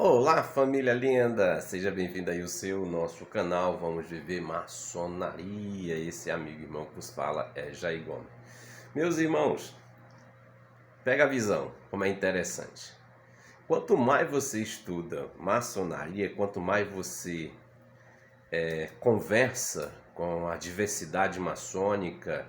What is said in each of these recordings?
Olá, família linda! Seja bem-vindo aí ao nosso canal. Vamos viver maçonaria. Esse amigo e irmão que vos fala é Jair Gomes. Meus irmãos, pega a visão, como é interessante. Quanto mais você estuda maçonaria, quanto mais você conversa com a diversidade maçônica,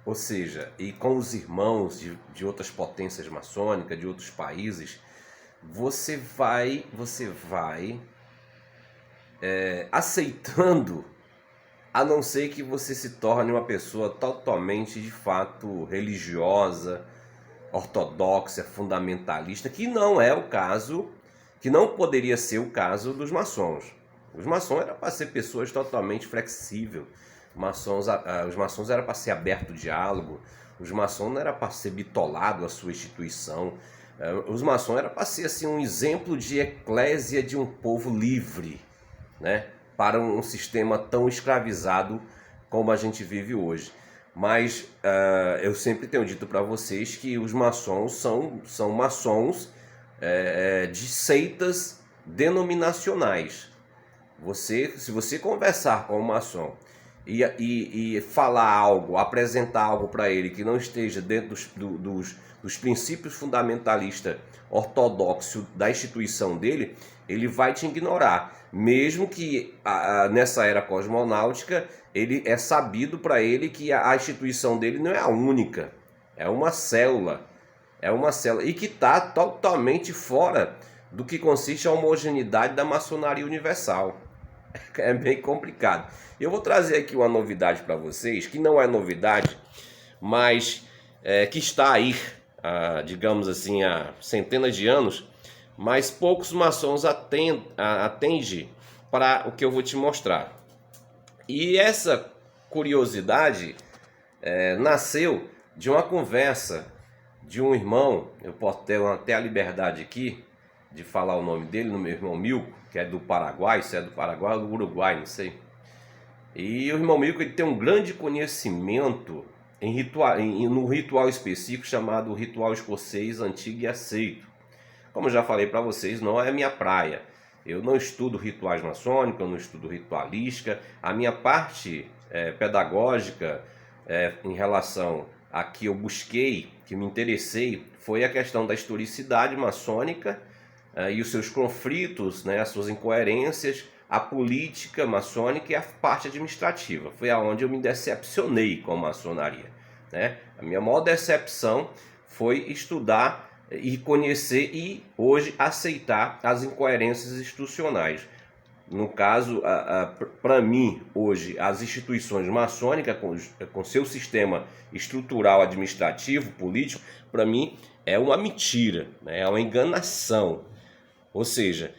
ou seja, e com os irmãos de outras potências maçônicas, de outros países, você vai aceitando, a não ser que você se torne uma pessoa totalmente, de fato, religiosa, ortodoxa, fundamentalista, que não é o caso, que não poderia ser o caso dos maçons. Os maçons eram para ser pessoas totalmente flexíveis, os maçons eram para ser aberto ao diálogo, os maçons não eram para ser bitolado a sua instituição, os maçons eram para ser assim, um exemplo de eclésia de um povo livre, né, para um sistema tão escravizado como a gente vive hoje. Mas eu sempre tenho dito para vocês que os maçons são maçons de seitas denominacionais. Se você conversar com um maçom e falar algo, apresentar algo para ele que não esteja dentro dos princípios fundamentalistas ortodoxos da instituição dele, ele vai te ignorar. Mesmo que nessa era cosmonáutica, ele é sabido para ele que a instituição dele não é a única, é uma célula. É uma célula e que está totalmente fora do que consiste a homogeneidade da maçonaria universal. É bem complicado. Eu vou trazer aqui uma novidade para vocês, que não é novidade, mas que está aí, digamos assim, há centenas de anos, mas poucos maçons atendem para o que eu vou te mostrar. E essa curiosidade nasceu de uma conversa de um irmão. Eu posso ter até a liberdade aqui de falar o nome dele, no meu irmão Milko, que é do Paraguai, se é do Paraguai ou do Uruguai, não sei. E o irmão Milko, ele tem um grande conhecimento no ritual específico chamado ritual escocês antigo e aceito. Como eu já falei para vocês, não é minha praia. Eu não estudo rituais maçônicos, eu não estudo ritualística. A minha parte pedagógica em relação a que eu busquei, que me interessei, foi a questão da historicidade maçônica e os seus conflitos, né, as suas incoerências, a política maçônica e a parte administrativa. Foi aonde eu me decepcionei com a maçonaria, né? A minha maior decepção foi estudar e conhecer e hoje aceitar as incoerências institucionais. No caso, para mim, hoje, as instituições maçônicas, com seu sistema estrutural, administrativo, político, para mim é uma mentira, né? É uma enganação. Ou seja,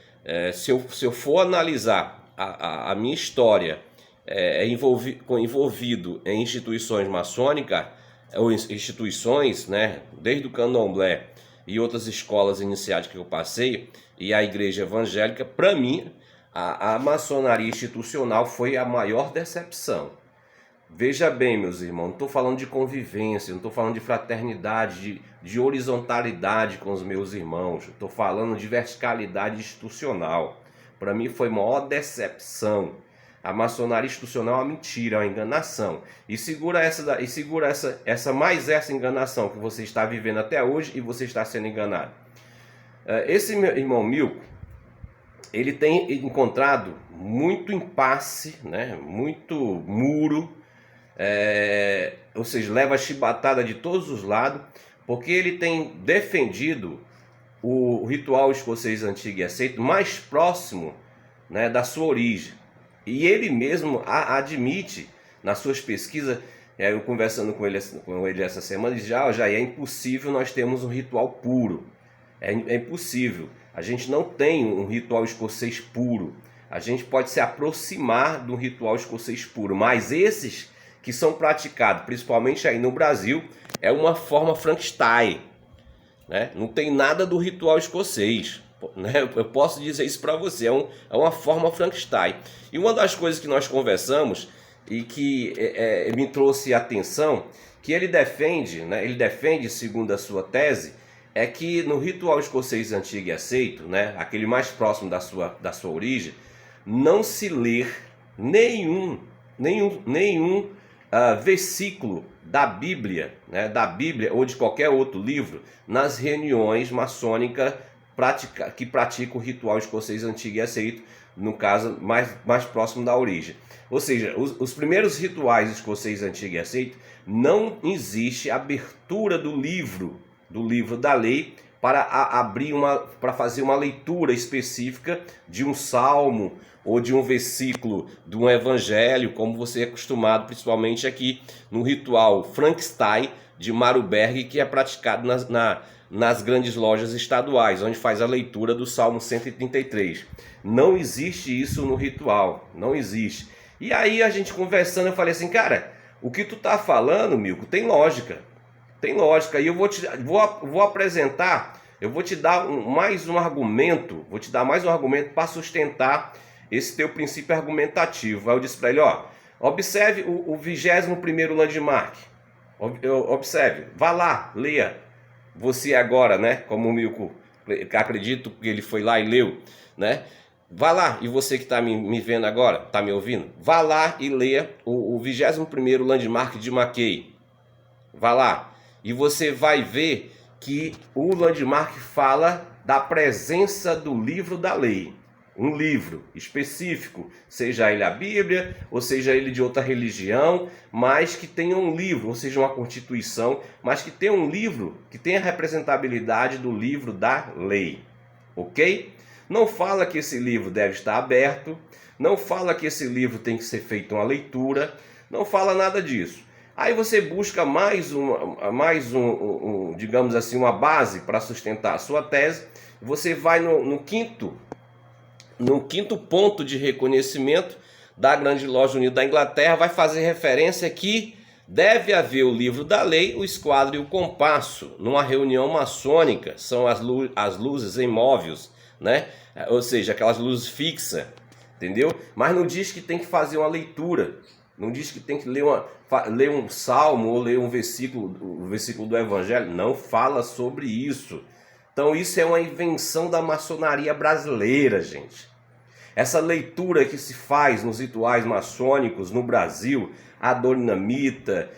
se eu for analisar a minha história envolvido em instituições maçônicas, ou instituições, né, desde o candomblé e outras escolas iniciáticas que eu passei, e a igreja evangélica, para mim, a maçonaria institucional foi a maior decepção. Veja bem, meus irmãos, não estou falando de convivência, não estou falando de fraternidade, de horizontalidade com os meus irmãos, estou falando de verticalidade institucional. Para mim foi a maior decepção. A maçonaria institucional é uma mentira, é uma enganação. E segura essa enganação que você está vivendo até hoje e você está sendo enganado. Esse meu irmão Milko, ele tem encontrado muito impasse, né, muito muro, ou seja, leva a chibatada de todos os lados, porque ele tem defendido o ritual escocês antigo e aceito mais próximo, né, da sua origem. E ele mesmo admite nas suas pesquisas, eu conversando com ele essa semana, ele diz: já é impossível nós termos um ritual puro. É impossível. A gente não tem um ritual escocês puro. A gente pode se aproximar do ritual escocês puro, mas esses que são praticados, principalmente aí no Brasil, é uma forma Frankenstein, né? Não tem nada do ritual escocês, né? Eu posso dizer isso para você, é uma forma Frankenstein. E uma das coisas que nós conversamos e que me trouxe a atenção, que ele defende, né? Ele defende, segundo a sua tese, é que no ritual escocês antigo e aceito, né, aquele mais próximo da sua origem, não se lê nenhum versículo da Bíblia, né, da Bíblia ou de qualquer outro livro nas reuniões maçônicas que praticam o ritual escocês antigo e aceito, no caso mais próximo da origem. Ou seja, os primeiros rituais escocês antigo e aceito, não existe abertura do livro da lei para fazer uma leitura específica de um salmo ou de um versículo de um evangelho, como você é acostumado principalmente aqui no ritual Frankenstein de Marburg, que é praticado nas grandes lojas estaduais, onde faz a leitura do Salmo 133. Não existe isso no ritual, não existe. E aí a gente conversando, eu falei assim, cara, o que tu tá falando, Milko, tem lógica. Tem lógica. E eu vou apresentar, eu vou te dar mais um argumento para sustentar esse teu princípio argumentativo. Aí eu disse para ele, ó, observe o 21º landmark. Observe, vá lá, leia. Você agora, né, como o Milko, acredito que ele foi lá e leu, né? Vá lá, e você que está me vendo agora, está me ouvindo, vá lá e leia o 21º landmark de Mackay. Vá lá, e você vai ver que o landmark fala da presença do livro da lei. Um livro específico, seja ele a Bíblia, ou seja ele de outra religião, mas que tenha um livro, ou seja uma constituição, mas que tenha um livro que tenha a representabilidade do livro da lei. Ok? Não fala que esse livro deve estar aberto, não fala que esse livro tem que ser feita uma leitura, não fala nada disso. Aí você busca digamos assim, uma base para sustentar a sua tese. Você vai no quinto ponto de reconhecimento da Grande Loja Unida da Inglaterra, vai fazer referência que deve haver o livro da lei, o esquadro e o compasso numa reunião maçônica. São as luzes em móveis, né? Ou seja, aquelas luzes fixas, entendeu? Mas não diz que tem que fazer uma leitura, não diz que tem que ler um salmo ou ler o versículo do evangelho, não fala sobre isso. Então isso é uma invenção da maçonaria brasileira, gente. Essa leitura que se faz nos rituais maçônicos no Brasil, a Dorinamita,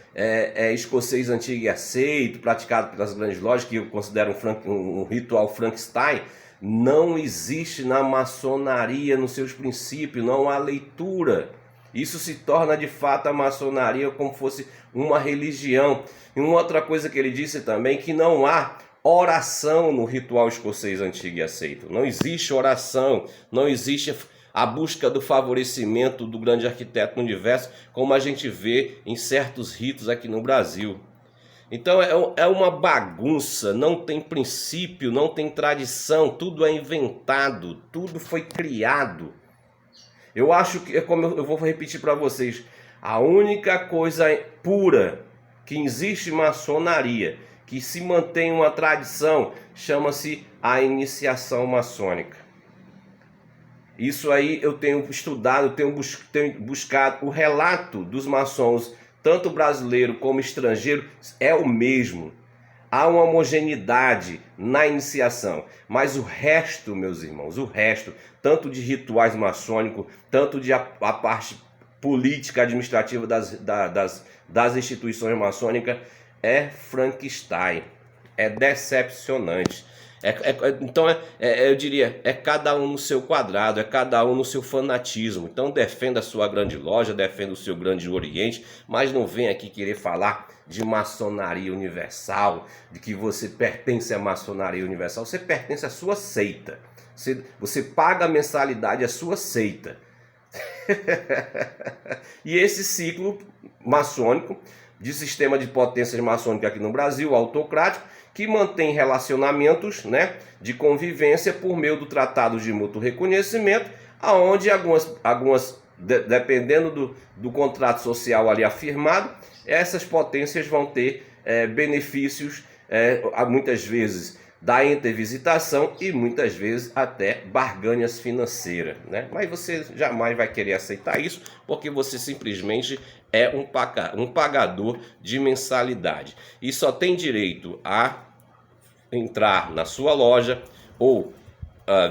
escocês antigo e aceito, praticado pelas grandes lojas, que eu considero um ritual Frankenstein, não existe na maçonaria nos seus princípios, não há leitura. Isso se torna de fato a maçonaria como fosse uma religião. E uma outra coisa que ele disse também, que não há oração no ritual escocês antigo e aceito. Não existe oração, não existe a busca do favorecimento do grande arquiteto do universo, como a gente vê em certos ritos aqui no Brasil. Então é uma bagunça, não tem princípio, não tem tradição, tudo é inventado, tudo foi criado. Eu acho que, como eu vou repetir para vocês, a única coisa pura que existe maçonaria, que se mantém uma tradição, chama-se a iniciação maçônica. Isso aí eu tenho estudado, tenho buscado o relato dos maçons, tanto brasileiro como estrangeiro, é o mesmo. Há uma homogeneidade na iniciação, mas o resto, meus irmãos, o resto, tanto de rituais maçônicos, tanto de a parte política administrativa das instituições maçônicas, é Frankenstein, é decepcionante. Então eu diria, é cada um no seu quadrado, é cada um no seu fanatismo. Então defenda a sua grande loja, defenda o seu grande Oriente, mas não venha aqui querer falar de maçonaria universal, de que você pertence à maçonaria universal. Você pertence à sua seita, você paga a mensalidade à sua seita. E esse ciclo maçônico, de sistema de potências maçônicas aqui no Brasil, autocrático, que mantém relacionamentos, né, de convivência por meio do tratado de mútuo reconhecimento, aonde dependendo do contrato social ali afirmado, essas potências vão ter benefícios, muitas vezes da intervisitação e muitas vezes até barganhas financeiras, né? Mas você jamais vai querer aceitar isso, porque você simplesmente é um pagador de mensalidade e só tem direito a entrar na sua loja ou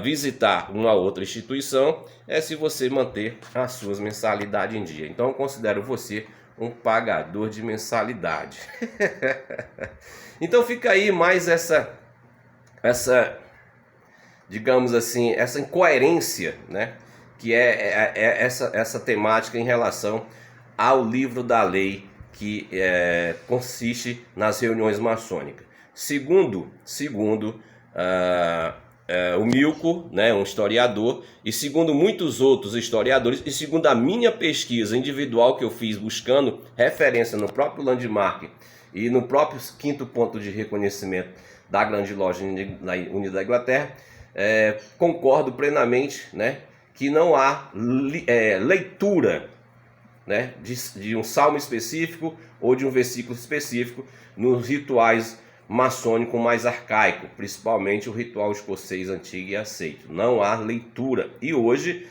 visitar uma outra instituição é se você manter as suas mensalidades em dia. Então eu considero você um pagador de mensalidade. Então fica aí mais essa, digamos assim, essa incoerência, né? Que é essa temática em relação ao livro da lei que consiste nas reuniões maçônicas. Segundo o Milko, né, um historiador, e segundo muitos outros historiadores, e segundo a minha pesquisa individual que eu fiz buscando referência no próprio Landmark e no próprio 5º ponto de reconhecimento da Grande Loja Unida da Inglaterra, concordo plenamente, né, que não há leitura, né, de um salmo específico ou de um versículo específico nos rituais maçônico mais arcaico, principalmente o ritual escocês antigo e aceito. Não há leitura. E hoje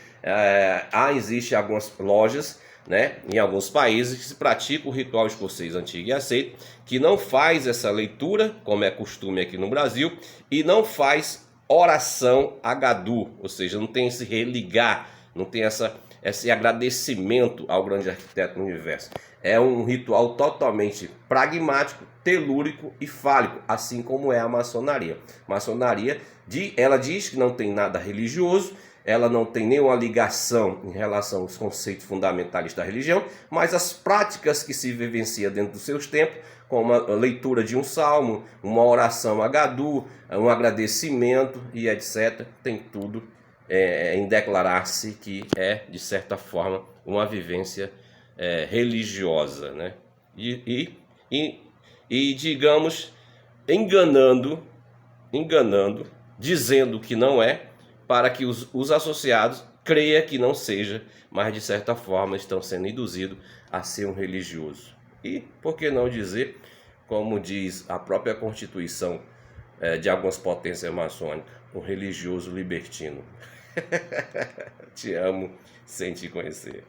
existem algumas lojas, né, em alguns países que se pratica o ritual escocês antigo e aceito, que não faz essa leitura, como é costume aqui no Brasil, e não faz oração agadu, ou seja, não tem esse religar, não tem esse agradecimento ao grande arquiteto do universo. É um ritual totalmente pragmático, telúrico e fálico, assim como é a maçonaria. Maçonaria, ela diz que não tem nada religioso, ela não tem nenhuma ligação em relação aos conceitos fundamentalistas da religião, mas as práticas que se vivencia dentro dos seus tempos, como a leitura de um salmo, uma oração agadu, um agradecimento e etc., tem tudo em declarar-se que é, de certa forma, uma vivência religiosa, né? E digamos, enganando, dizendo que não é, para que os associados creiam que não seja, mas de certa forma estão sendo induzidos a ser um religioso. E, por que não dizer, como diz a própria Constituição de algumas potências maçônicas, um religioso libertino. Te amo sem te conhecer.